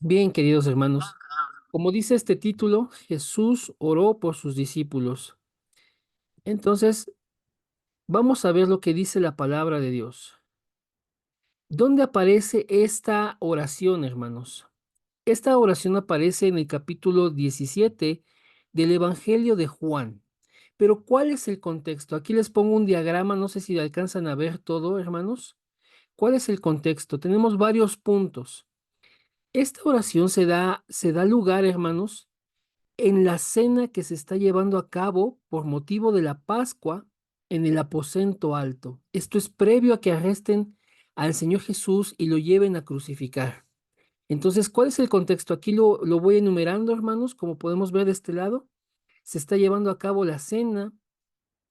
Bien, queridos hermanos, como dice este título, Jesús oró por sus discípulos. Entonces, vamos a ver lo que dice la palabra de Dios. ¿Dónde aparece esta oración, hermanos? Esta oración aparece en el capítulo 17 del Evangelio de Juan. Pero ¿cuál es el contexto? Aquí les pongo un diagrama, no sé si alcanzan a ver todo, hermanos. ¿Cuál es el contexto? Tenemos varios puntos. Esta oración se da lugar, hermanos, en la cena que se está llevando a cabo por motivo de la Pascua en el aposento alto. Esto es previo a que arresten al Señor Jesús y lo lleven a crucificar. Entonces, ¿cuál es el contexto? Aquí lo voy enumerando, hermanos, como podemos ver de este lado. Se está llevando a cabo la cena,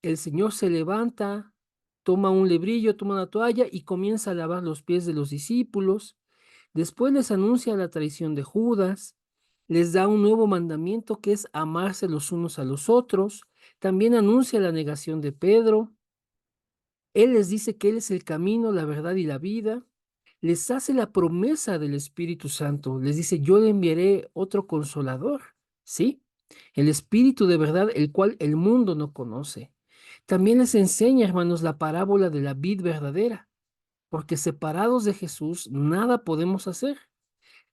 el Señor se levanta, toma un lebrillo, toma una toalla y comienza a lavar los pies de los discípulos. Después les anuncia la traición de Judas, les da un nuevo mandamiento que es amarse los unos a los otros. También anuncia la negación de Pedro. Él les dice que Él es el camino, la verdad y la vida. Les hace la promesa del Espíritu Santo. Les dice, yo le enviaré otro consolador, ¿sí? El Espíritu de verdad, el cual el mundo no conoce. También les enseña, hermanos, la parábola de la vid verdadera, porque separados de Jesús nada podemos hacer.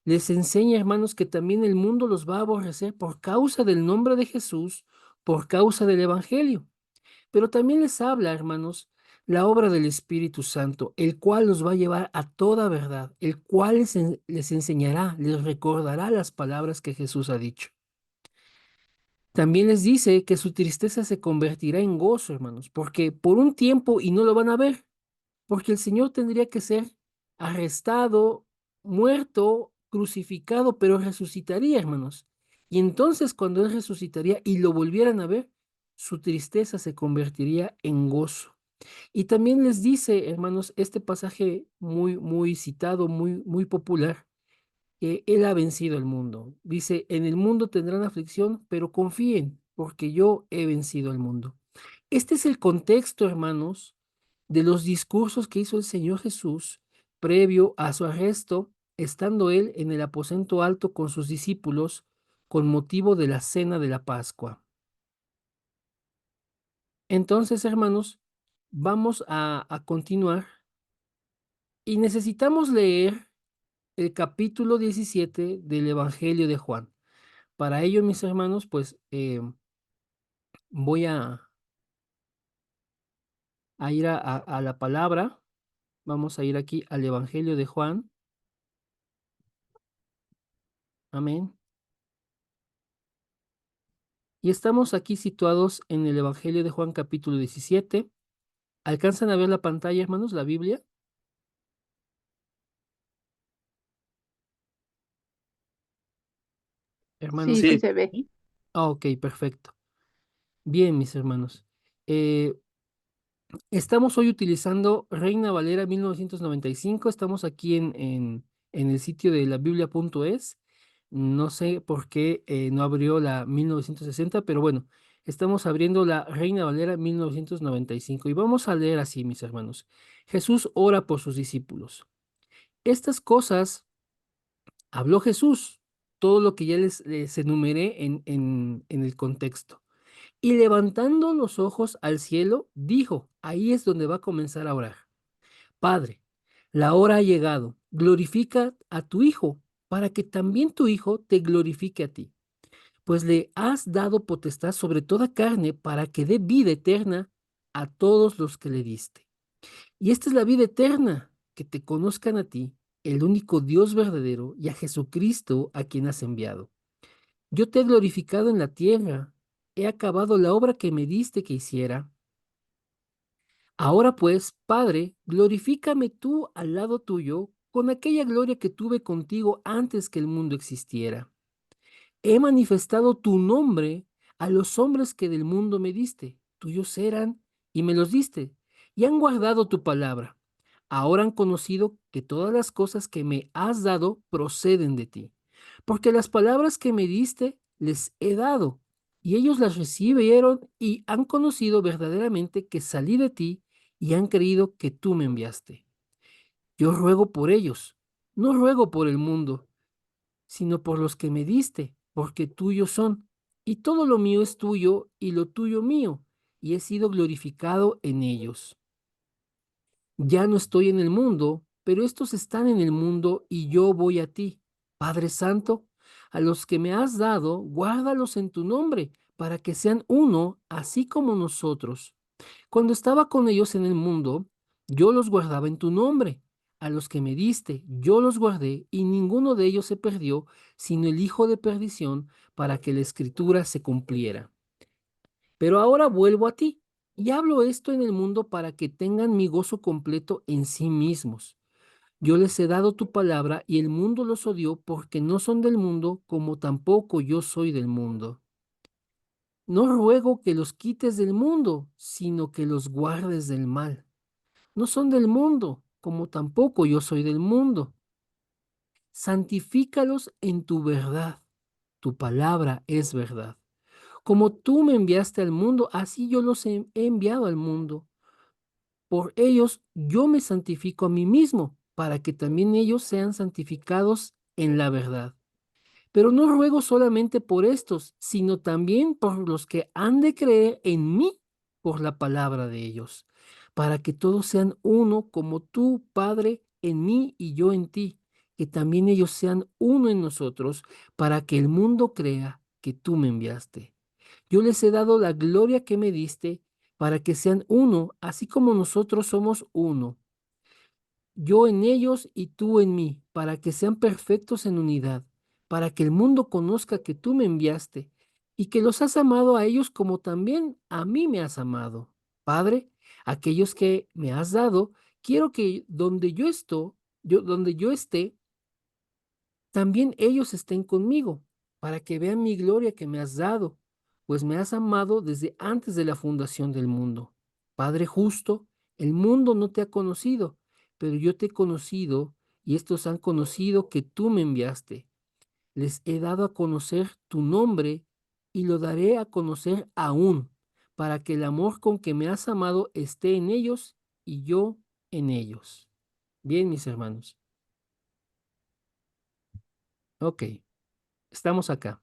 Les enseña, hermanos, que también el mundo los va a aborrecer por causa del nombre de Jesús, por causa del Evangelio. Pero también les habla, hermanos, la obra del Espíritu Santo, el cual los va a llevar a toda verdad, el cual les enseñará, les recordará las palabras que Jesús ha dicho. También les dice que su tristeza se convertirá en gozo, hermanos, porque por un tiempo y no lo van a ver, porque el Señor tendría que ser arrestado, muerto, crucificado, pero resucitaría, hermanos. Y entonces cuando Él resucitaría y lo volvieran a ver, su tristeza se convertiría en gozo. Y también les dice, hermanos, este pasaje muy citado, muy popular, que Él ha vencido el mundo. Dice, en el mundo tendrán aflicción, pero confíen, porque yo he vencido el mundo. Este es el contexto, hermanos, de los discursos que hizo el Señor Jesús previo a su arresto, estando Él en el aposento alto con sus discípulos con motivo de la cena de la Pascua. Entonces, hermanos, vamos a continuar y necesitamos leer el capítulo 17 del Evangelio de Juan. Para ello, mis hermanos, pues voy a ir a la palabra. Vamos a ir aquí al Evangelio de Juan. Amén. Y estamos aquí situados en el Evangelio de Juan capítulo 17. ¿Alcanzan a ver la pantalla, hermanos, la Biblia? Sí, Hermanos. sí Sí. se ve. ¿Sí? Ah, ok, perfecto. Bien, mis hermanos. Eh, Estamos hoy utilizando Reina Valera 1995. Estamos aquí en el sitio de la biblia.es. No sé por qué no abrió la 1960, pero bueno, estamos abriendo la Reina Valera 1995 y vamos a leer así, mis hermanos. Jesús ora por sus discípulos. Estas cosas habló Jesús, todo lo que ya les enumeré en el contexto. Y levantando los ojos al cielo, dijo, ahí es donde va a comenzar a orar. Padre, la hora ha llegado, glorifica a tu Hijo, para que también tu Hijo te glorifique a ti, pues le has dado potestad sobre toda carne para que dé vida eterna a todos los que le diste. Y esta es la vida eterna, que te conozcan a ti, el único Dios verdadero, y a Jesucristo a quien has enviado. Yo te he glorificado en la tierra, he acabado la obra que me diste que hiciera. Ahora pues, Padre, glorifícame tú al lado tuyo con aquella gloria que tuve contigo antes que el mundo existiera. He manifestado tu nombre a los hombres que del mundo me diste. Tuyos eran y me los diste, y han guardado tu palabra. Ahora han conocido que todas las cosas que me has dado proceden de ti, porque las palabras que me diste les he dado, y ellos las recibieron y han conocido verdaderamente que salí de ti y han creído que tú me enviaste. Yo ruego por ellos, no ruego por el mundo, sino por los que me diste, porque tuyos son. Y todo lo mío es tuyo y lo tuyo mío, y he sido glorificado en ellos. Ya no estoy en el mundo, pero estos están en el mundo y yo voy a ti. Padre Santo, a los que me has dado, guárdalos en tu nombre, para que sean uno, así como nosotros. Cuando estaba con ellos en el mundo, yo los guardaba en tu nombre. A los que me diste, yo los guardé, y ninguno de ellos se perdió, sino el hijo de perdición, para que la escritura se cumpliera. Pero ahora vuelvo a ti, y hablo esto en el mundo para que tengan mi gozo completo en sí mismos. Yo les he dado tu palabra, y el mundo los odió, porque no son del mundo, como tampoco yo soy del mundo. No ruego que los quites del mundo, sino que los guardes del mal. No son del mundo, como tampoco yo soy del mundo. Santifícalos en tu verdad. Tu palabra es verdad. Como tú me enviaste al mundo, así yo los he enviado al mundo. Por ellos yo me santifico a mí mismo, para que también ellos sean santificados en la verdad. Pero no ruego solamente por estos, sino también por los que han de creer en mí por la palabra de ellos, para que todos sean uno como tú, Padre, en mí y yo en ti, que también ellos sean uno en nosotros, para que el mundo crea que tú me enviaste. Yo les he dado la gloria que me diste, para que sean uno, así como nosotros somos uno, yo en ellos y tú en mí, para que sean perfectos en unidad, para que el mundo conozca que tú me enviaste y que los has amado a ellos como también a mí me has amado. Padre, aquellos que me has dado, quiero que donde yo esté, también ellos estén conmigo, para que vean mi gloria que me has dado, pues me has amado desde antes de la fundación del mundo. Padre justo, el mundo no te ha conocido, pero yo te he conocido y estos han conocido que tú me enviaste. Les he dado a conocer tu nombre y lo daré a conocer aún, para que el amor con que me has amado esté en ellos y yo en ellos. Bien, mis hermanos. Ok, estamos acá.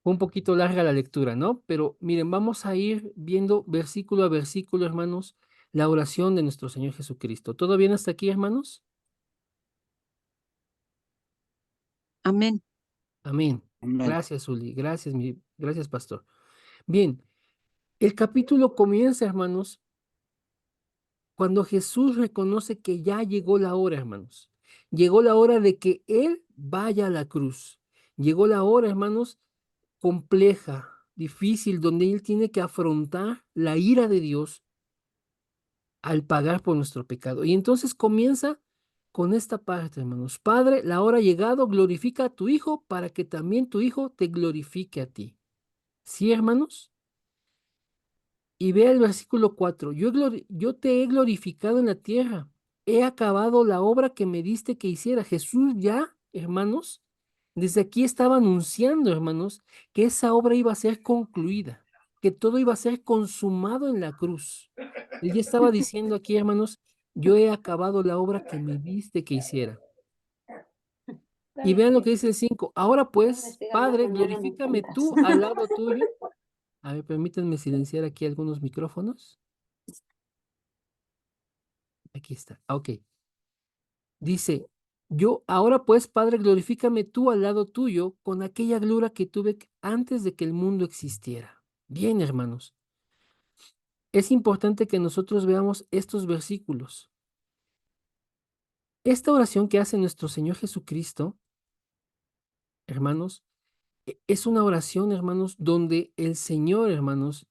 Fue un poquito larga la lectura, ¿no? Pero miren, vamos a ir viendo versículo a versículo, hermanos, la oración de nuestro Señor Jesucristo. ¿Todo bien hasta aquí, hermanos? Amén. Amén. Amén. Gracias, Uli. Gracias, gracias, pastor. Bien, el capítulo comienza, hermanos, cuando Jesús reconoce que ya llegó la hora, hermanos. Llegó la hora de que Él vaya a la cruz. Llegó la hora, hermanos, compleja, difícil, donde Él tiene que afrontar la ira de Dios al pagar por nuestro pecado. Y entonces comienza con esta parte, hermanos. Padre, la hora ha llegado, glorifica a tu Hijo para que también tu Hijo te glorifique a ti. ¿Sí, hermanos? Y vea el versículo 4. Yo te he glorificado en la tierra. He acabado la obra que me diste que hiciera. Jesús ya, hermanos, desde aquí estaba anunciando, hermanos, que esa obra iba a ser concluida, que todo iba a ser consumado en la cruz. Él ya estaba diciendo aquí, hermanos, yo he acabado la obra que me diste que hiciera. Y vean lo que dice el 5. Ahora pues, Padre, glorifícame tú al lado tuyo. A ver, permítanme silenciar aquí algunos micrófonos. Aquí está. Ok. Dice, yo ahora pues, Padre, glorifícame tú al lado tuyo con aquella gloria que tuve antes de que el mundo existiera. Bien, hermanos. Es importante que nosotros veamos estos versículos. Esta oración que hace nuestro Señor Jesucristo, hermanos, es una oración, hermanos, donde el Señor, hermanos,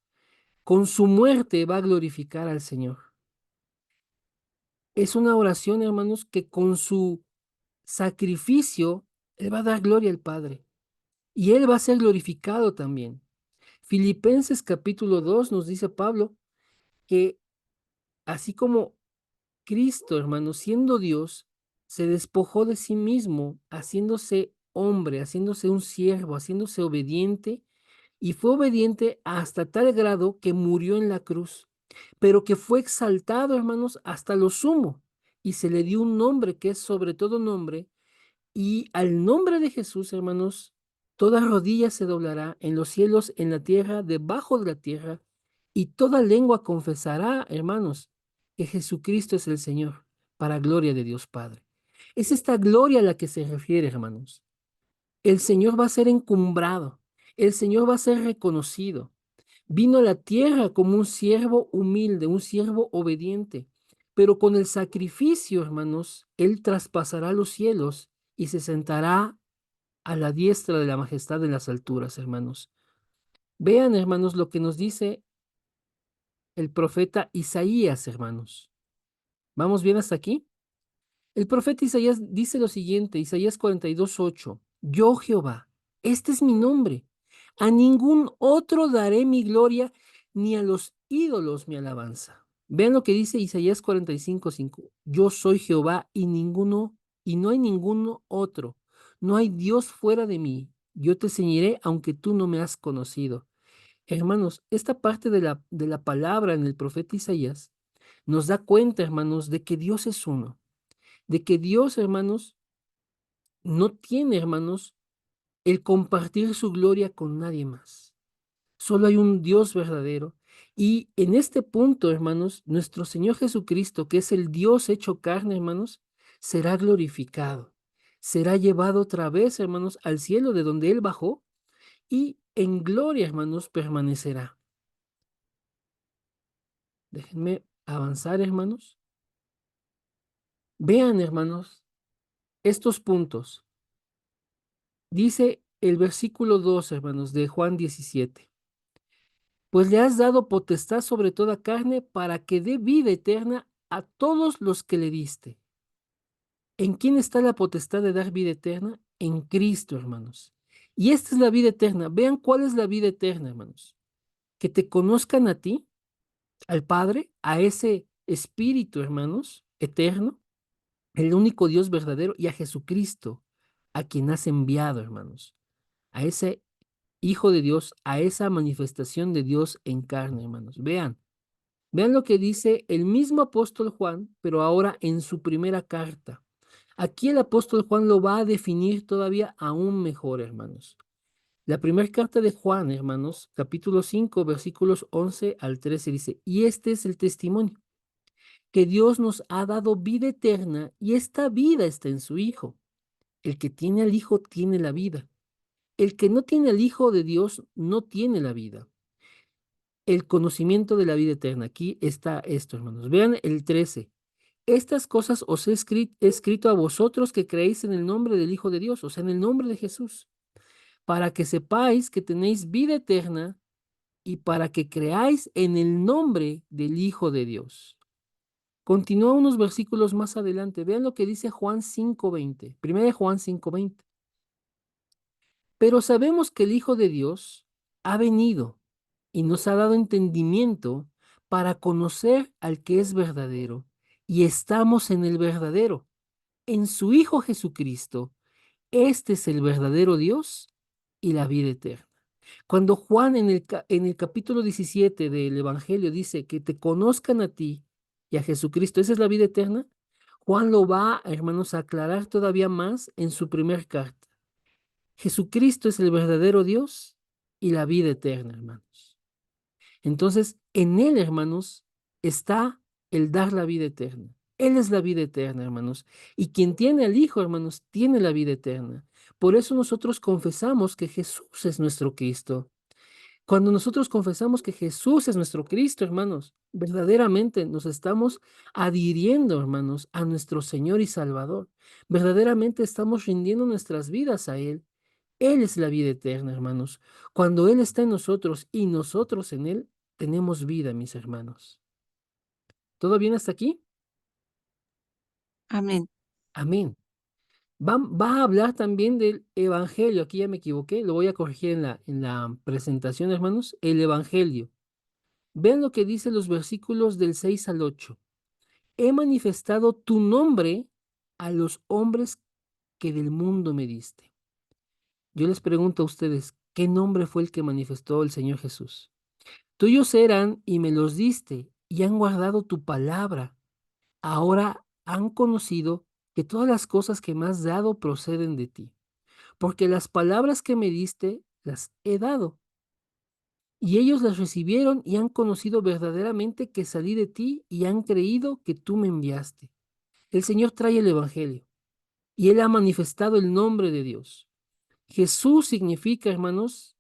con su muerte va a glorificar al Señor. Es una oración, hermanos, que con su sacrificio, Él va a dar gloria al Padre. Y Él va a ser glorificado también. Filipenses capítulo 2 nos dice Pablo que así como Cristo, hermano, siendo Dios, se despojó de sí mismo, haciéndose hombre, haciéndose un siervo, haciéndose obediente, y fue obediente hasta tal grado que murió en la cruz. pero que fue exaltado, hermanos, hasta lo sumo, y se le dio un nombre que es sobre todo nombre, y al nombre de Jesús, hermanos, toda rodilla se doblará en los cielos, en la tierra, debajo de la tierra, y toda lengua confesará, hermanos, que Jesucristo es el Señor, para gloria de Dios Padre. Es esta gloria a la que se refiere, hermanos. El Señor va a ser encumbrado, el Señor va a ser reconocido. Vino a la tierra como un siervo humilde, un siervo obediente, pero con el sacrificio, hermanos, Él traspasará los cielos y se sentará a la diestra de la majestad en las alturas, hermanos. Vean, hermanos, lo que nos dice el profeta Isaías, hermanos. ¿Vamos bien hasta aquí? El profeta Isaías dice lo siguiente, Isaías 42:8, yo Jehová, este es mi nombre, a ningún otro daré mi gloria, ni a los ídolos mi alabanza. Vean lo que dice Isaías 45:5, yo soy Jehová y no hay ninguno otro, no hay Dios fuera de mí, yo te ceñiré aunque tú no me has conocido. Hermanos, esta parte de la palabra en el profeta Isaías nos da cuenta, hermanos, de que Dios es uno, de que Dios, hermanos, no tiene, hermanos, el compartir su gloria con nadie más. Solo hay un Dios verdadero. Y en este punto, hermanos, nuestro Señor Jesucristo, que es el Dios hecho carne, hermanos, será glorificado. Será llevado otra vez, hermanos, al cielo de donde Él bajó y en gloria, hermanos, permanecerá. Déjenme avanzar, hermanos. Vean, hermanos, estos puntos. Dice el versículo 2, hermanos, de Juan 17. Pues le has dado potestad sobre toda carne para que dé vida eterna a todos los que le diste. ¿En quién está la potestad de dar vida eterna? En Cristo, hermanos. Y esta es la vida eterna. Vean cuál es la vida eterna, hermanos. Que te conozcan a ti, al Padre, a ese Espíritu, hermanos, eterno, el único Dios verdadero, y a Jesucristo, a quien has enviado, hermanos. A ese Hijo de Dios, a esa manifestación de Dios en carne, hermanos. Vean, vean lo que dice el mismo apóstol Juan, pero ahora en su primera carta. Aquí el apóstol Juan lo va a definir todavía aún mejor, hermanos. La primera carta de Juan, hermanos, capítulo 5, versículos 11 al 13 dice, y este es el testimonio, que Dios nos ha dado vida eterna y esta vida está en su Hijo. El que tiene al Hijo tiene la vida. El que no tiene al Hijo de Dios no tiene la vida. El conocimiento de la vida eterna. Aquí está esto, hermanos. Vean el 13. Estas cosas os he escrito a vosotros que creéis en el nombre del Hijo de Dios, o sea, en el nombre de Jesús, para que sepáis que tenéis vida eterna y para que creáis en el nombre del Hijo de Dios. Continúa unos versículos más adelante. Vean lo que dice Juan 5:20. Primero Juan 5:20. Pero sabemos que el Hijo de Dios ha venido y nos ha dado entendimiento para conocer al que es verdadero, y estamos en el verdadero, en su Hijo Jesucristo. Este es el verdadero Dios y la vida eterna. Cuando Juan en el capítulo 17 del Evangelio dice que te conozcan a ti y a Jesucristo, esa es la vida eterna, Juan lo va, hermanos, a aclarar todavía más en su primer carta. Jesucristo es el verdadero Dios y la vida eterna, hermanos. Entonces, en Él, hermanos, está el dar la vida eterna. Él es la vida eterna, hermanos. Y quien tiene al Hijo, hermanos, tiene la vida eterna. Por eso nosotros confesamos que Jesús es nuestro Cristo. Cuando nosotros confesamos que Jesús es nuestro Cristo, hermanos, verdaderamente nos estamos adhiriendo, hermanos, a nuestro Señor y Salvador. Verdaderamente estamos rindiendo nuestras vidas a Él. Él es la vida eterna, hermanos. Cuando Él está en nosotros y nosotros en Él, tenemos vida, mis hermanos. ¿Todo bien hasta aquí? Amén. Amén. Va a hablar también del Evangelio. Aquí ya me equivoqué, lo voy a corregir en la presentación, hermanos. El Evangelio. Vean lo que dice los versículos del 6 al 8. He manifestado tu nombre a los hombres que del mundo me diste. Yo les pregunto a ustedes, ¿qué nombre fue el que manifestó el Señor Jesús? Tuyos eran y me los diste, y han guardado tu palabra. Ahora han conocido que todas las cosas que me has dado proceden de ti, porque las palabras que me diste las he dado, y ellos las recibieron y han conocido verdaderamente que salí de ti y han creído que tú me enviaste. El Señor trae el Evangelio y Él ha manifestado el nombre de Dios. Jesús significa, hermanos,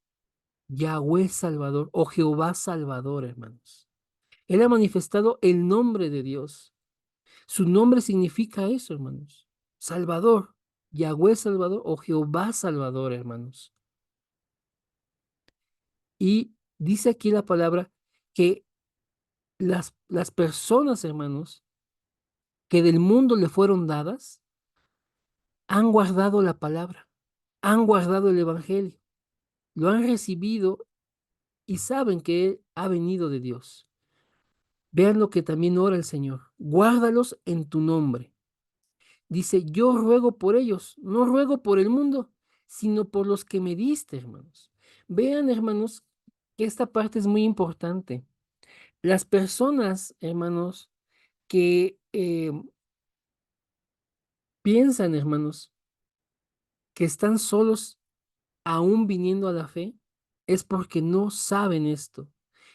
Yahweh Salvador o Jehová Salvador, hermanos. Él ha manifestado el nombre de Dios. Su nombre significa eso, hermanos. Salvador, Yahweh Salvador o Jehová Salvador, hermanos. Y dice aquí la palabra que las personas, hermanos, que del mundo le fueron dadas, han guardado la palabra, han guardado el Evangelio, lo han recibido y saben que Él ha venido de Dios. Vean lo que también ora el Señor. Guárdalos en tu nombre. Dice, yo ruego por ellos, no ruego por el mundo, sino por los que me diste, hermanos. Vean, hermanos, que esta parte es muy importante. Las personas, hermanos, que piensan, hermanos, que están solos aún viniendo a la fe, es porque no saben esto.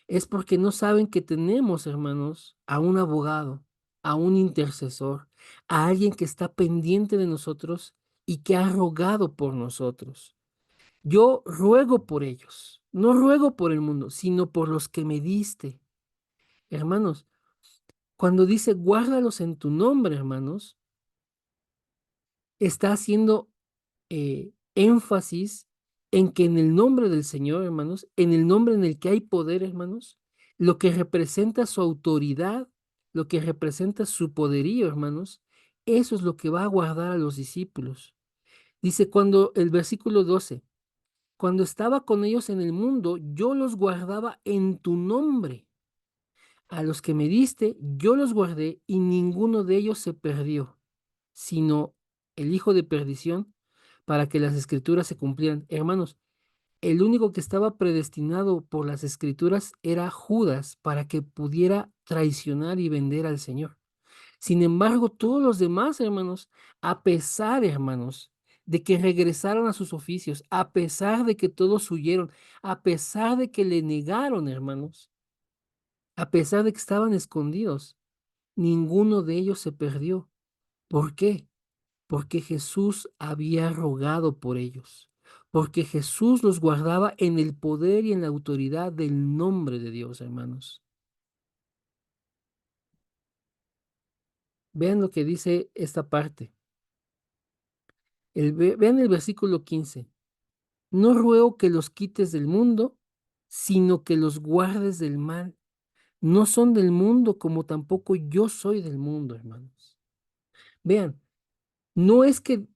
Es porque no saben que tenemos, hermanos, a un abogado, a un intercesor, a alguien que está pendiente de nosotros y que ha rogado por nosotros. Yo ruego por ellos, no ruego por el mundo, sino por los que me diste. Hermanos, cuando dice guárdalos en tu nombre, hermanos, está haciendo énfasis en que en el nombre del Señor, hermanos, en el nombre en el que hay poder, hermanos, lo que representa su autoridad, lo que representa su poderío, hermanos, eso es lo que va a guardar a los discípulos. Dice cuando el versículo 12, cuando estaba con ellos en el mundo, yo los guardaba en tu nombre. A los que me diste, yo los guardé y ninguno de ellos se perdió, sino el hijo de perdición, para que las escrituras se cumplieran. Hermanos, el único que estaba predestinado por las escrituras era Judas para que pudiera traicionar y vender al Señor. Sin embargo, todos los demás, hermanos, a pesar, hermanos, de que regresaron a sus oficios, a pesar de que todos huyeron, a pesar de que le negaron, hermanos, a pesar de que estaban escondidos, ninguno de ellos se perdió. ¿Por qué? Porque Jesús había rogado por ellos, porque Jesús los guardaba en el poder y en la autoridad del nombre de Dios, hermanos. Vean lo que dice esta parte. Vean el versículo 15. No ruego que los quites del mundo, sino que los guardes del mal. No son del mundo como tampoco yo soy del mundo, hermanos. Vean, no es que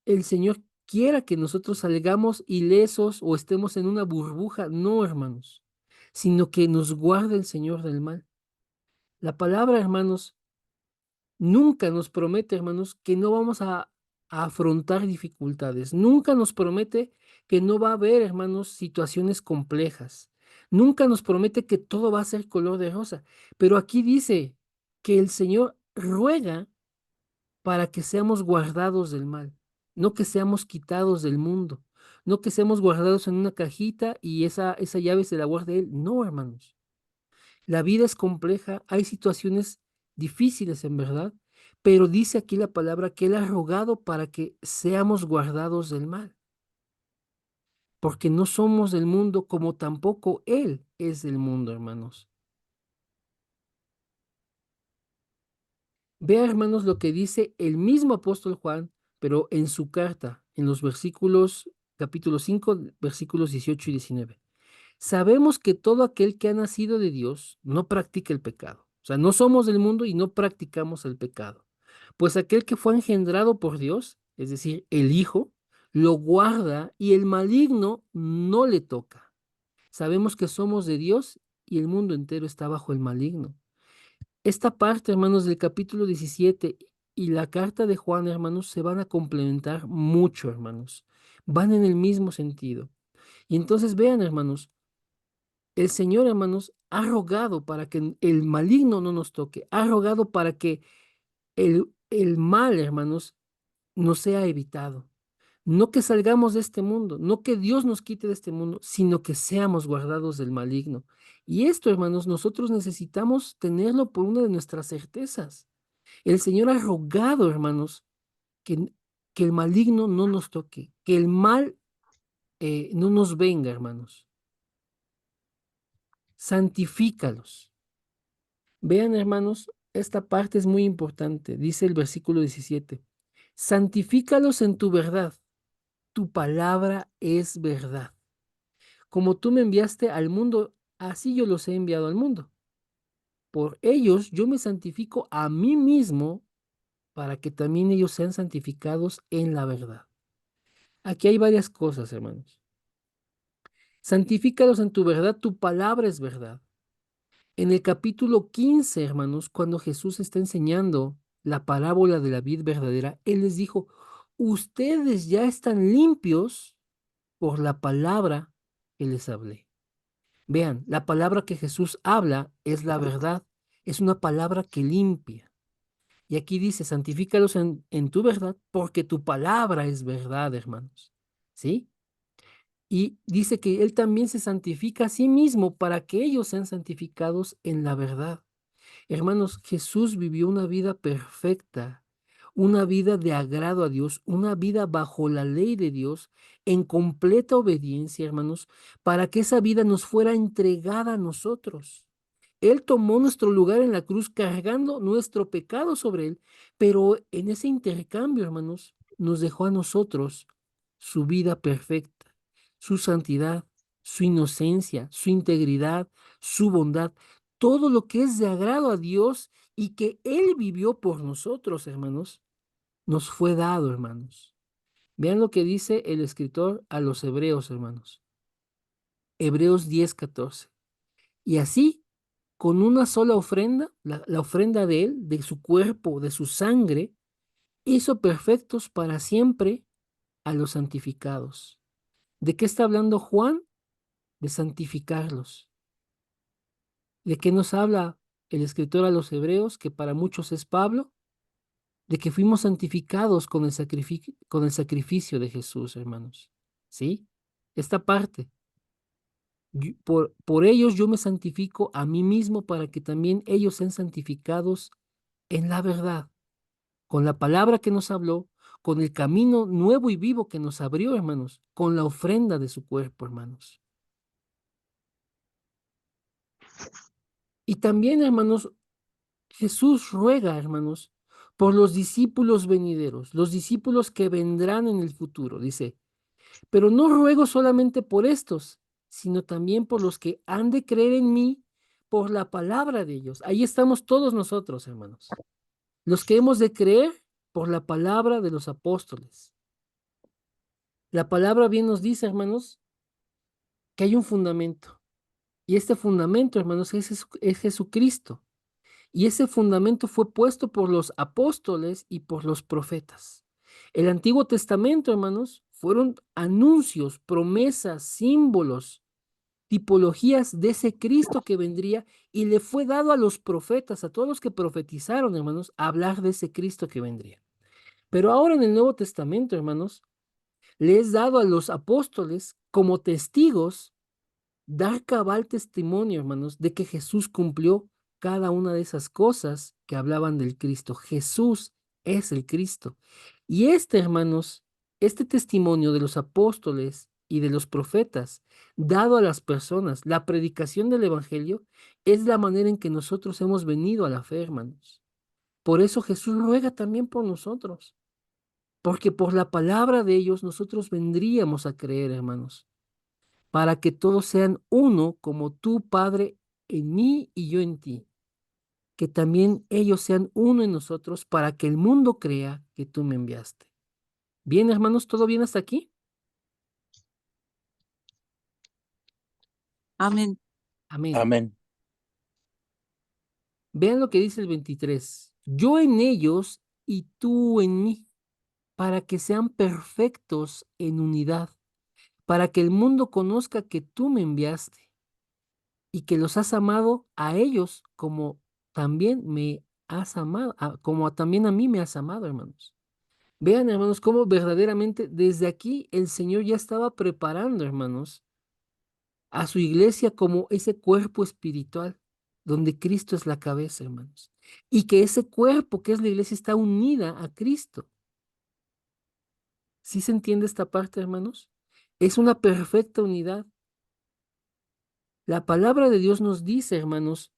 el Señor quiera que nosotros salgamos ilesos o estemos en una burbuja, no, hermanos, sino que nos guarde el Señor del mal. La palabra, hermanos, nunca nos promete, hermanos, que no vamos a afrontar dificultades. Nunca nos promete que no va a haber, hermanos, situaciones complejas. Nunca nos promete que todo va a ser color de rosa. Pero aquí dice que el Señor ruega para que seamos guardados del mal, no que seamos quitados del mundo, no que seamos guardados en una cajita y esa llave se la guarde Él. No, hermanos. La vida es compleja, hay situaciones difíciles en verdad, pero dice aquí la palabra que Él ha rogado para que seamos guardados del mal, porque no somos del mundo como tampoco Él es del mundo, hermanos. Vea, hermanos, lo que dice el mismo apóstol Juan, pero en su carta, en los versículos, capítulo 5, versículos 18 y 19. Sabemos que todo aquel que ha nacido de Dios no practica el pecado. O sea, no somos del mundo y no practicamos el pecado. Pues aquel que fue engendrado por Dios, es decir, el Hijo, lo guarda y el maligno no le toca. Sabemos que somos de Dios y el mundo entero está bajo el maligno. Esta parte, hermanos, del capítulo 17 y la carta de Juan, hermanos, se van a complementar mucho, hermanos. Van en el mismo sentido. Y entonces vean, hermanos, El Señor, hermanos, ha rogado para que el maligno no nos toque, ha rogado para que el mal, hermanos, nos sea evitado. No que salgamos de este mundo, no que Dios nos quite de este mundo, sino que seamos guardados del maligno. Y esto, hermanos, nosotros necesitamos tenerlo por una de nuestras certezas. El Señor ha rogado, hermanos, que, que el maligno no nos toque, que el mal no nos venga, hermanos. Santifícalos. Vean, hermanos, esta parte es muy importante. Dice el versículo 17. Santifícalos en tu verdad. Tu palabra es verdad. Como tú me enviaste al mundo, así yo los he enviado al mundo. Por ellos yo me santifico a mí mismo para que también ellos sean santificados en la verdad. Aquí hay varias cosas, hermanos. Santifícalos en tu verdad, tu palabra es verdad. En el capítulo 15, hermanos, cuando Jesús está enseñando la parábola de la vid verdadera, Él les dijo, ustedes ya están limpios por la palabra que les hablé. Vean, la palabra que Jesús habla es la verdad, es una palabra que limpia. Y aquí dice, santifícalos en tu verdad, porque tu palabra es verdad, hermanos. ¿Sí? Y dice que Él también se santifica a sí mismo para que ellos sean santificados en la verdad. Hermanos, Jesús vivió una vida perfecta, una vida de agrado a Dios, una vida bajo la ley de Dios, en completa obediencia, hermanos, para que esa vida nos fuera entregada a nosotros. Él tomó nuestro lugar en la cruz cargando nuestro pecado sobre él, pero en ese intercambio, hermanos, nos dejó a nosotros su vida perfecta, su santidad, su inocencia, su integridad, su bondad, todo lo que es de agrado a Dios y que Él vivió por nosotros, hermanos, nos fue dado, hermanos. Vean lo que dice el escritor a los hebreos, hermanos. Hebreos 10:14. Y así, con una sola ofrenda, la ofrenda de Él, de su cuerpo, de su sangre, hizo perfectos para siempre a los santificados. ¿De qué está hablando Juan? De santificarlos. ¿De qué nos habla el escritor a los hebreos, que para muchos es Pablo? De que fuimos santificados con el sacrificio de Jesús, hermanos. ¿Sí? Esta parte. Por ellos yo me santifico a mí mismo para que también ellos sean santificados en la verdad, con la palabra que nos habló, con el camino nuevo y vivo que nos abrió, hermanos, con la ofrenda de su cuerpo, hermanos. Y también, hermanos, Jesús ruega, hermanos, por los discípulos venideros, los discípulos que vendrán en el futuro. Dice, pero no ruego solamente por estos, sino también por los que han de creer en mí por la palabra de ellos. Ahí estamos todos nosotros, hermanos. Los que hemos de creer por la palabra de los apóstoles. La palabra bien nos dice, hermanos, que hay un fundamento. Y este fundamento, hermanos, es Jesucristo. Y ese fundamento fue puesto por los apóstoles y por los profetas. El Antiguo Testamento, hermanos, fueron anuncios, promesas, símbolos, tipologías de ese Cristo que vendría y le fue dado a los profetas, a todos los que profetizaron, hermanos, a hablar de ese Cristo que vendría. Pero ahora en el Nuevo Testamento, hermanos, le es dado a los apóstoles como testigos dar cabal testimonio, hermanos, de que Jesús cumplió cada una de esas cosas que hablaban del Cristo. Jesús es el Cristo. Y hermanos, este testimonio de los apóstoles y de los profetas, dado a las personas, la predicación del Evangelio, es la manera en que nosotros hemos venido a la fe, hermanos. Por eso Jesús ruega también por nosotros, porque por la palabra de ellos nosotros vendríamos a creer, hermanos, para que todos sean uno como tú, Padre, en mí y yo en ti, que también ellos sean uno en nosotros para que el mundo crea que tú me enviaste. Bien, hermanos, ¿todo bien hasta aquí? Amén. Amén. Amén. Vean lo que dice el 23. Yo en ellos y tú en mí, para que sean perfectos en unidad, para que el mundo conozca que tú me enviaste y que los has amado a ellos como también me has amado, como también a mí me has amado, hermanos. Vean, hermanos, cómo verdaderamente desde aquí el Señor ya estaba preparando, hermanos, a su iglesia como ese cuerpo espiritual, donde Cristo es la cabeza, hermanos. Y que ese cuerpo que es la iglesia está unida a Cristo. ¿Sí se entiende esta parte, hermanos? Es una perfecta unidad. La palabra de Dios nos dice, hermanos,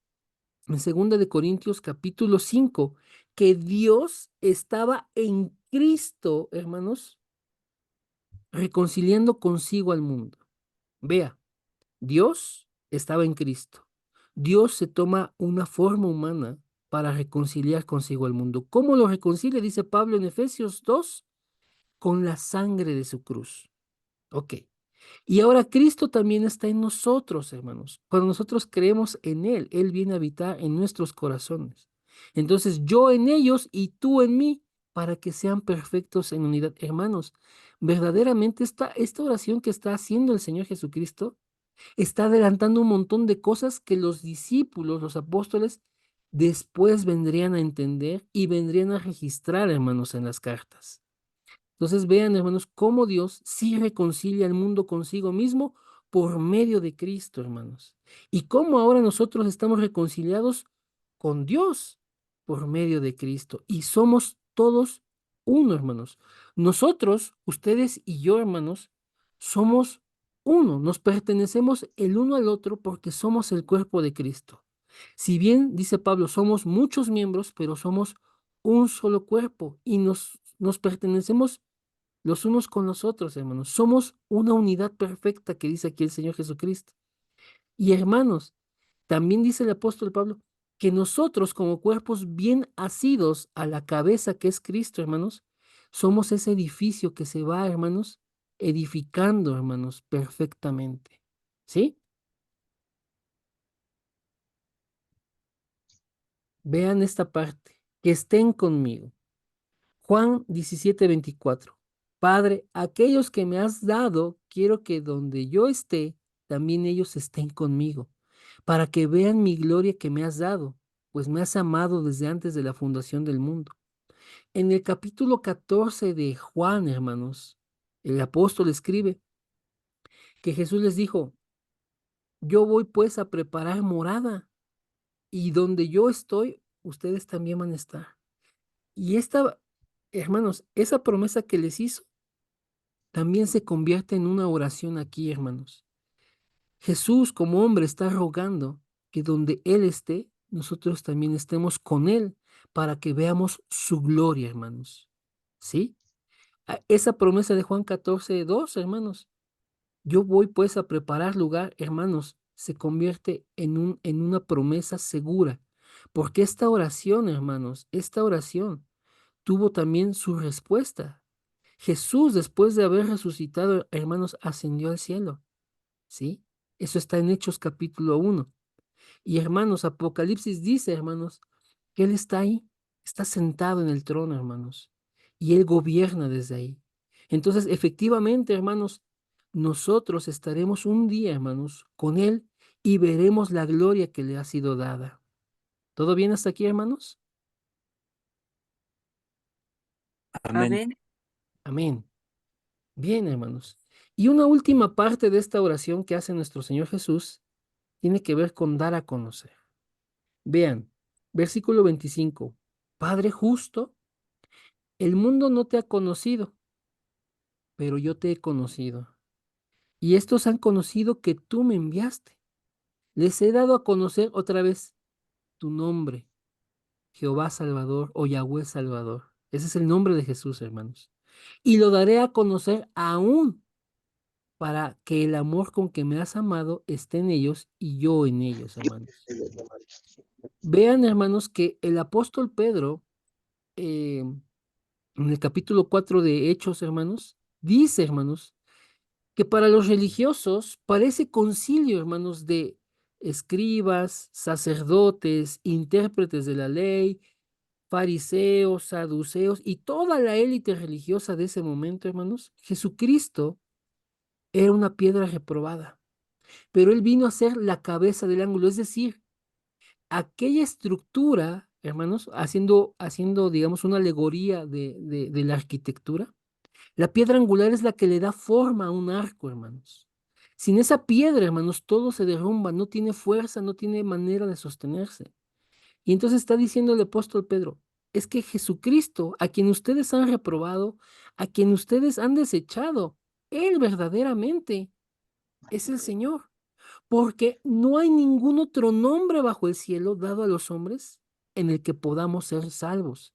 en 2 de Corintios capítulo 5, que Dios estaba en Cristo, hermanos, reconciliando consigo al mundo. Vea, Dios estaba en Cristo. Dios se toma una forma humana para reconciliar consigo al mundo. ¿Cómo lo reconcilia? Dice Pablo en Efesios 2, con la sangre de su cruz. Ok. Y ahora Cristo también está en nosotros, hermanos. Cuando nosotros creemos en Él, Él viene a habitar en nuestros corazones. Entonces yo en ellos y tú en mí, para que sean perfectos en unidad. Hermanos, verdaderamente esta oración que está haciendo el Señor Jesucristo está adelantando un montón de cosas que los discípulos, los apóstoles, después vendrían a entender y vendrían a registrar, hermanos, en las cartas. Entonces vean, hermanos, cómo Dios sí reconcilia al mundo consigo mismo por medio de Cristo, hermanos. Y cómo ahora nosotros estamos reconciliados con Dios por medio de Cristo. Y somos todos uno, hermanos. Nosotros, ustedes y yo, hermanos, somos uno. Nos pertenecemos el uno al otro porque somos el cuerpo de Cristo. Si bien, dice Pablo, somos muchos miembros, pero somos un solo cuerpo y nos pertenecemos los unos con los otros, hermanos. Somos una unidad perfecta que dice aquí el Señor Jesucristo. Y hermanos, también dice el apóstol Pablo que nosotros como cuerpos bien asidos a la cabeza que es Cristo, hermanos, somos ese edificio que se va, hermanos, edificando, hermanos, perfectamente. ¿Sí? Vean esta parte, que estén conmigo. Juan 17:24. Padre, aquellos que me has dado, quiero que donde yo esté, también ellos estén conmigo, para que vean mi gloria que me has dado, pues me has amado desde antes de la fundación del mundo. En el capítulo 14 de Juan, hermanos, el apóstol escribe que Jesús les dijo, yo voy pues a preparar morada, y donde yo estoy, ustedes también van a estar. Y esta, hermanos, esa promesa que les hizo, también se convierte en una oración aquí, hermanos. Jesús como hombre está rogando que donde Él esté, nosotros también estemos con Él para que veamos su gloria, hermanos. ¿Sí? Esa promesa de Juan 14:2, hermanos. Yo voy pues a preparar lugar, hermanos, se convierte en una promesa segura. Porque esta oración, hermanos, esta oración tuvo también su respuesta. Jesús, después de haber resucitado, hermanos, ascendió al cielo, ¿sí? Eso está en Hechos capítulo 1. Y hermanos, Apocalipsis dice, hermanos, que Él está ahí, está sentado en el trono, hermanos, y Él gobierna desde ahí. Entonces, efectivamente, hermanos, nosotros estaremos un día, hermanos, con Él y veremos la gloria que le ha sido dada. ¿Todo bien hasta aquí, hermanos? Amén. Amén. Amén. Bien, hermanos. Y una última parte de esta oración que hace nuestro Señor Jesús tiene que ver con dar a conocer. Vean, versículo 25. Padre justo, el mundo no te ha conocido, pero yo te he conocido. Y estos han conocido que tú me enviaste. Les he dado a conocer otra vez tu nombre, Jehová Salvador o Yahweh Salvador. Ese es el nombre de Jesús, hermanos. Y lo daré a conocer aún para que el amor con que me has amado esté en ellos y yo en ellos, hermanos. Vean, hermanos, que el apóstol Pedro, en el capítulo 4 de Hechos, hermanos, dice, hermanos, que para los religiosos parece concilio, hermanos, de escribas, sacerdotes, intérpretes de la ley, fariseos, saduceos y toda la élite religiosa de ese momento, hermanos, Jesucristo era una piedra reprobada. pero él vino a ser la cabeza del ángulo, es decir, aquella estructura, hermanos, haciendo, digamos, una alegoría de la arquitectura. La piedra angular es la que le da forma a un arco, hermanos. Sin esa piedra, hermanos, todo se derrumba, no tiene fuerza, no tiene manera de sostenerse. Y entonces está diciendo el apóstol Pedro, es que Jesucristo, a quien ustedes han reprobado, a quien ustedes han desechado, Él verdaderamente es el Señor, porque no hay ningún otro nombre bajo el cielo dado a los hombres en el que podamos ser salvos.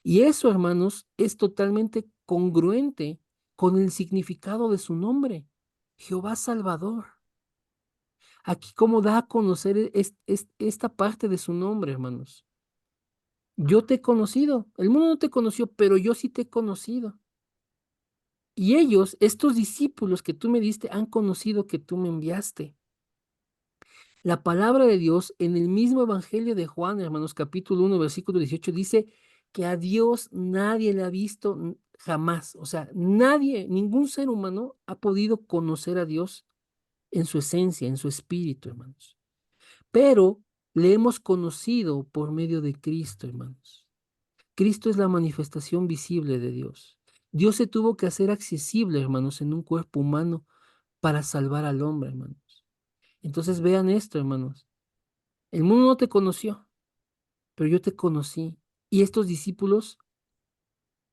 Y eso, hermanos, es totalmente congruente con el significado de su nombre, Jehová Salvador. Aquí como da a conocer esta parte de su nombre, hermanos. Yo te he conocido, el mundo no te conoció, pero yo sí te he conocido. Y ellos, estos discípulos que tú me diste, han conocido que tú me enviaste. La palabra de Dios en el mismo Evangelio de Juan, hermanos, capítulo 1, versículo 18, dice que a Dios nadie le ha visto jamás. O sea, nadie, ningún ser humano ha podido conocer a Dios en su esencia, en su espíritu, hermanos. Pero le hemos conocido por medio de Cristo, hermanos. Cristo es la manifestación visible de Dios. Dios se tuvo que hacer accesible, hermanos, en un cuerpo humano para salvar al hombre, hermanos. Entonces vean esto, hermanos. El mundo no te conoció, pero yo te conocí. Y estos discípulos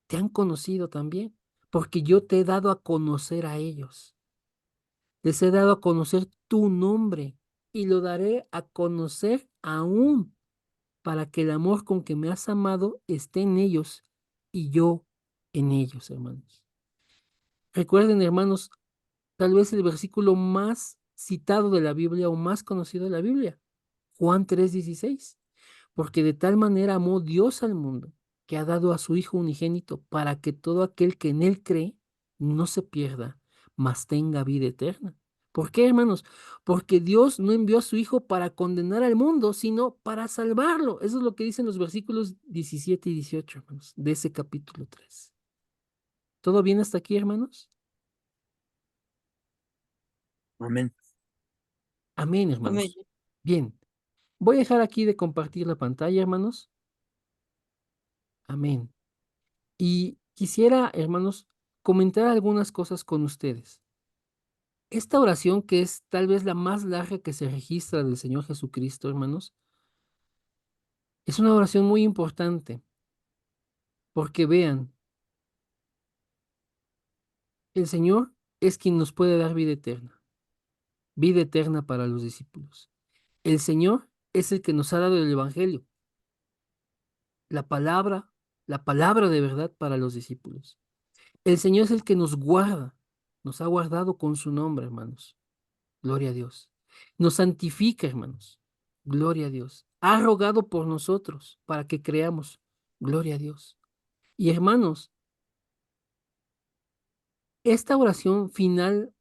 te han conocido también, porque yo te he dado a conocer a ellos. Les he dado a conocer tu nombre y lo daré a conocer aún para que el amor con que me has amado esté en ellos y yo en ellos, hermanos. Recuerden, hermanos, tal vez el versículo más citado de la Biblia o más conocido de la Biblia, Juan 3:16, porque de tal manera amó Dios al mundo que ha dado a su Hijo unigénito para que todo aquel que en él cree no se pierda, mas tenga vida eterna. ¿Por qué, hermanos? Porque Dios no envió a su Hijo para condenar al mundo, sino para salvarlo. Eso es lo que dicen los versículos 17 y 18, hermanos, de ese capítulo 3. ¿Todo bien hasta aquí, hermanos? Amén. Amén, Amén. hermanos. Bien, voy a dejar aquí de compartir la pantalla, hermanos. Amén. Y quisiera, hermanos, comentar algunas cosas con ustedes. Esta oración, que es tal vez la más larga que se registra del Señor Jesucristo, hermanos, es una oración muy importante, porque vean, el Señor es quien nos puede dar vida eterna para los discípulos. El Señor es el que nos ha dado el Evangelio, la palabra, la palabra de verdad para los discípulos. El Señor es el que nos guarda, nos ha guardado con su nombre, hermanos. Gloria a Dios. Nos santifica, hermanos. Gloria a Dios. Ha rogado por nosotros para que creamos. Gloria a Dios. Y hermanos, esta oración final,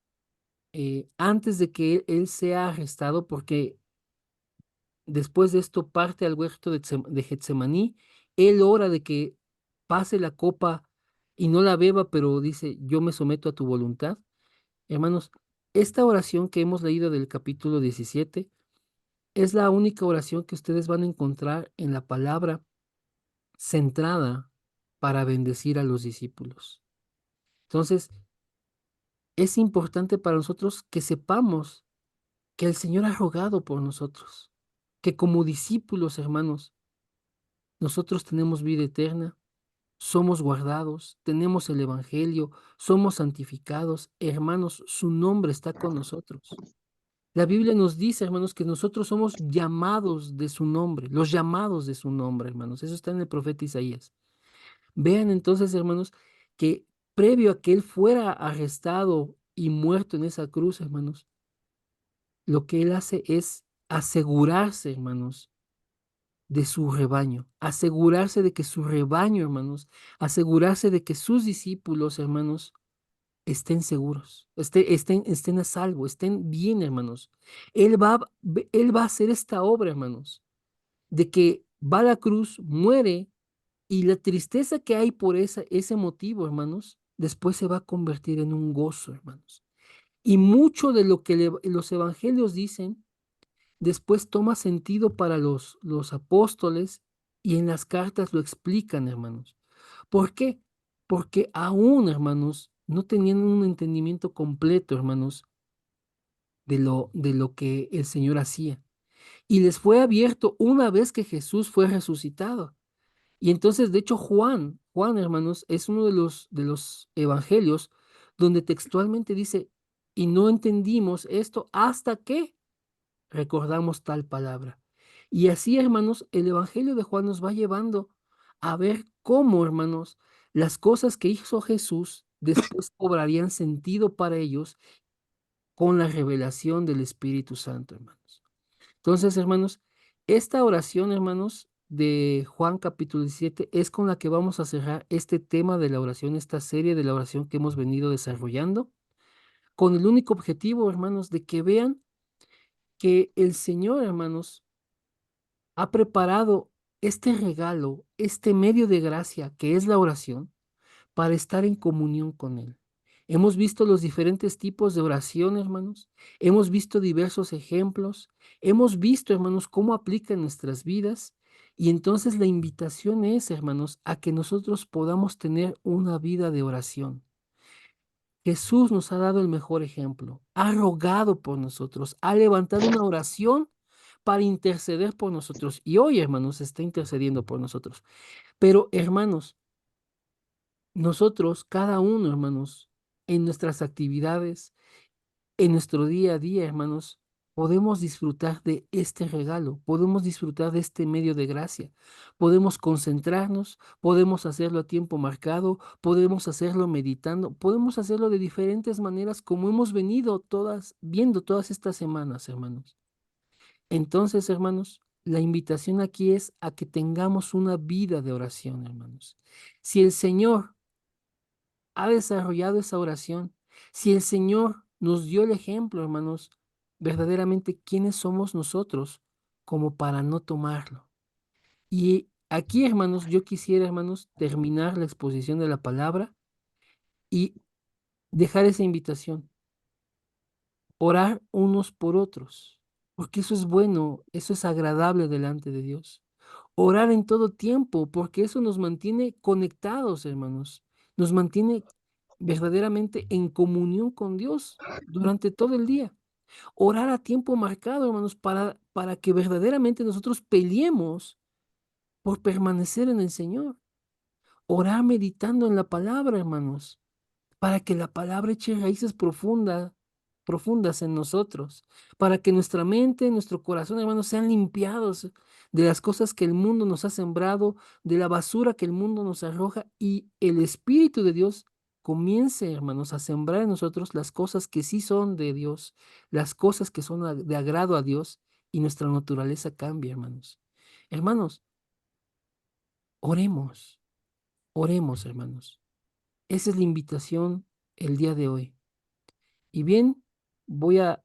antes de que él sea arrestado, porque después de esto parte al huerto de Getsemaní, él ora de que pase la copa y no la beba, pero dice, yo me someto a tu voluntad. Hermanos, esta oración que hemos leído del capítulo 17 es la única oración que ustedes van a encontrar en la palabra centrada para bendecir a los discípulos. Entonces, es importante para nosotros que sepamos que el Señor ha rogado por nosotros, que como discípulos, hermanos, nosotros tenemos vida eterna, somos guardados, tenemos el Evangelio, somos santificados, hermanos, su nombre está con nosotros. La Biblia nos dice, hermanos, que nosotros somos llamados de su nombre, los llamados de su nombre, hermanos. Eso está en el profeta Isaías. Vean entonces, hermanos, que previo a que él fuera arrestado y muerto en esa cruz, hermanos, lo que él hace es asegurarse, hermanos, de su rebaño, asegurarse de que su rebaño, hermanos, asegurarse de que sus discípulos, hermanos, estén seguros, estén a salvo, estén bien, hermanos. Él va a hacer esta obra, hermanos, de que va a la cruz, muere, y la tristeza que hay por ese motivo, hermanos, después se va a convertir en un gozo, hermanos. Y mucho de lo que los evangelios dicen después toma sentido para los apóstoles y en las cartas lo explican, hermanos. ¿Por qué? Porque aún, hermanos, no tenían un entendimiento completo, hermanos, de lo que el Señor hacía. Y les fue abierto una vez que Jesús fue resucitado. Y entonces, de hecho, Juan, hermanos, es uno de los evangelios donde textualmente dice, y no entendimos esto hasta que recordamos tal palabra. Y así, hermanos, el Evangelio de Juan nos va llevando a ver cómo, hermanos, las cosas que hizo Jesús después cobrarían sentido para ellos con la revelación del Espíritu Santo, hermanos. Entonces, hermanos, esta oración, hermanos, de Juan capítulo 17 es con la que vamos a cerrar este tema de la oración, esta serie de la oración que hemos venido desarrollando, con el único objetivo, hermanos, de que vean que el Señor, hermanos, ha preparado este regalo, este medio de gracia que es la oración, para estar en comunión con Él. Hemos visto los diferentes tipos de oración, hermanos. Hemos visto diversos ejemplos. Hemos visto, hermanos, cómo aplica en nuestras vidas. Y entonces la invitación es, hermanos, a que nosotros podamos tener una vida de oración. Jesús nos ha dado el mejor ejemplo. Ha rogado por nosotros. Ha levantado una oración para interceder por nosotros. Y hoy, hermanos, está intercediendo por nosotros. Pero, hermanos, nosotros, cada uno, hermanos, en nuestras actividades, en nuestro día a día, hermanos, podemos disfrutar de este regalo, podemos disfrutar de este medio de gracia, podemos concentrarnos, podemos hacerlo a tiempo marcado, podemos hacerlo meditando, podemos hacerlo de diferentes maneras como hemos venido viendo todas estas semanas, hermanos. Entonces, hermanos, la invitación aquí es a que tengamos una vida de oración, hermanos. Si el Señor ha desarrollado esa oración, si el Señor nos dio el ejemplo, hermanos, verdaderamente, ¿quiénes somos nosotros como para no tomarlo? Y aquí, hermanos, yo quisiera, hermanos, terminar la exposición de la palabra y dejar esa invitación, orar unos por otros, porque eso es bueno, eso es agradable delante de Dios. Orar en todo tiempo, porque eso nos mantiene conectados, hermanos, nos mantiene verdaderamente en comunión con Dios durante todo el día. Orar a tiempo marcado, hermanos, para que verdaderamente nosotros peleemos por permanecer en el Señor. Orar meditando en la palabra, hermanos, para que la palabra eche raíces profundas en nosotros, para que nuestra mente, nuestro corazón, hermanos, sean limpiados de las cosas que el mundo nos ha sembrado, de la basura que el mundo nos arroja, y el Espíritu de Dios comience, hermanos, a sembrar en nosotros las cosas que sí son de Dios, las cosas que son de agrado a Dios, y nuestra naturaleza cambia, hermanos. Hermanos, oremos, oremos, hermanos. Esa es la invitación el día de hoy. Y bien, voy a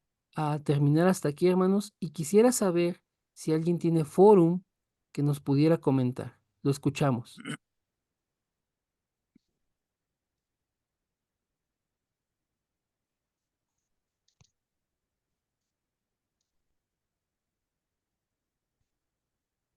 terminar hasta aquí, hermanos, y quisiera saber si alguien tiene fórum que nos pudiera comentar. Lo escuchamos.